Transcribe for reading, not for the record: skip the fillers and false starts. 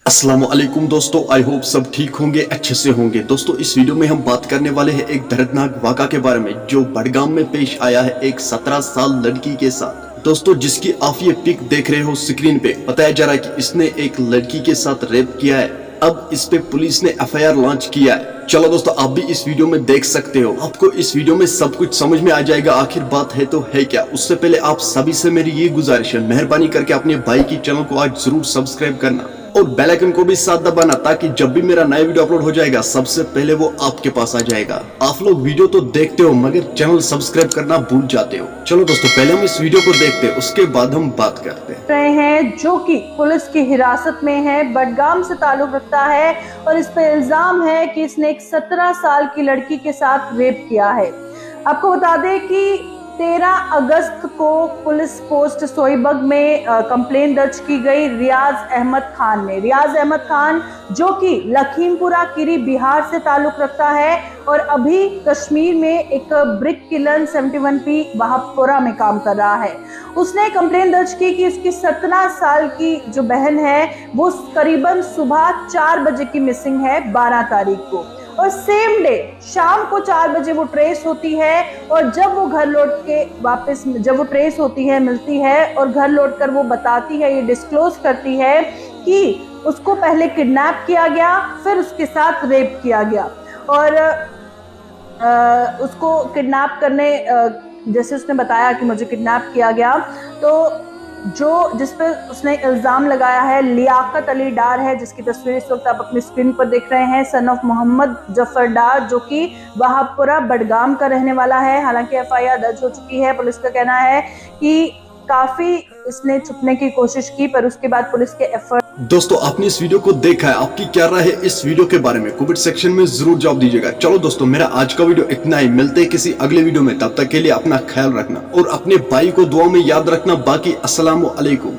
अस्सलामुअलैकुम दोस्तों, I hope सब ठीक होंगे, अच्छे से होंगे। दोस्तों इस वीडियो में हम बात करने वाले हैं एक दर्दनाक वाक़ा के बारे में जो बडगाम में पेश आया है एक 17 साल लड़की के साथ। दोस्तों जिसकी आप ये पिक देख रहे हो स्क्रीन पे, बताया जा रहा है कि इसने एक लड़की के साथ रेप किया है। अब इस पे पुलिस ने एफआईआर लॉन्च किया है। चलो दोस्तों आप भी इस वीडियो में देख सकते हो, आपको इस वीडियो में सब कुछ समझ में आ जाएगा आखिर बात है तो है क्या। उससे पहले आप सभी से मेरी ये गुजारिश है, मेहरबानी करके अपने भाई की चैनल को आज जरूर सब्सक्राइब करना और बेल आइकन को भी साथ दबाना ताकि जब भी मेरा नया वीडियो अपलोड हो जाएगा सबसे पहले वो आपके पास आ जाएगा। आप लोग वीडियो तो देखते हो मगर चैनल सब्सक्राइब करना भूल जाते हो। चलो दोस्तों पहले हम इस वीडियो को देखते हैं, उसके बाद हम बात करते हैं। रहे हैं जो कि पुलिस की हिरासत में है, बडगाम से ताल्लुक रखता है और इस पे इल्जाम है कि इसने एक 17 साल की लड़की के साथ रेप किया है। आपको बता दें कि 13 अगस्त को पुलिस पोस्ट सोईबग में कंप्लेन दर्ज की गई रियाज अहमद खान ने। रियाज अहमद खान जो कि लखीमपुरा किरी बिहार से ताल्लुक रखता है और अभी कश्मीर में एक ब्रिक किलन 71P वहापुरा में काम कर रहा है। उसने कंप्लेन दर्ज की कि उसकी 17 साल की जो बहन है वो करीबन सुबह 4 बजे की मिसिंग है 12 तारीख को, और सेम डे शाम को 4 बजे वो ट्रेस होती है। और जब वो घर लौट के वापस जब वो ट्रेस होती है, मिलती है और घर लौटकर वो बताती है, ये डिस्क्लोज करती है कि उसको पहले किडनैप किया गया, फिर उसके साथ रेप किया गया। और उसको किडनैप करने जैसे उसने बताया कि मुझे किडनैप किया गया, तो जिस पे उसने इल्ज़ाम लगाया है लियाकत अली डार है, जिसकी तस्वीर इस वक्त आप अपनी स्क्रीन पर देख रहे हैं, सन ऑफ मोहम्मद जफर डार, जो कि वहापुरा बडगाम का रहने वाला है। हालांकि एफआईआर दर्ज हो चुकी है। पुलिस का कहना है कि काफ़ी इसने छुपने की कोशिश की पर उसके बाद पुलिस के एफर्ट। दोस्तों आपने इस वीडियो को देखा है, आपकी क्या राय है इस वीडियो के बारे में कमेंट सेक्शन में जरूर जवाब दीजिएगा। चलो दोस्तों मेरा आज का वीडियो इतना ही, मिलते हैं किसी अगले वीडियो में, तब तक के लिए अपना ख्याल रखना और अपने भाई को दुआ में याद रखना। बाकी अस्सलामु अलैकुम।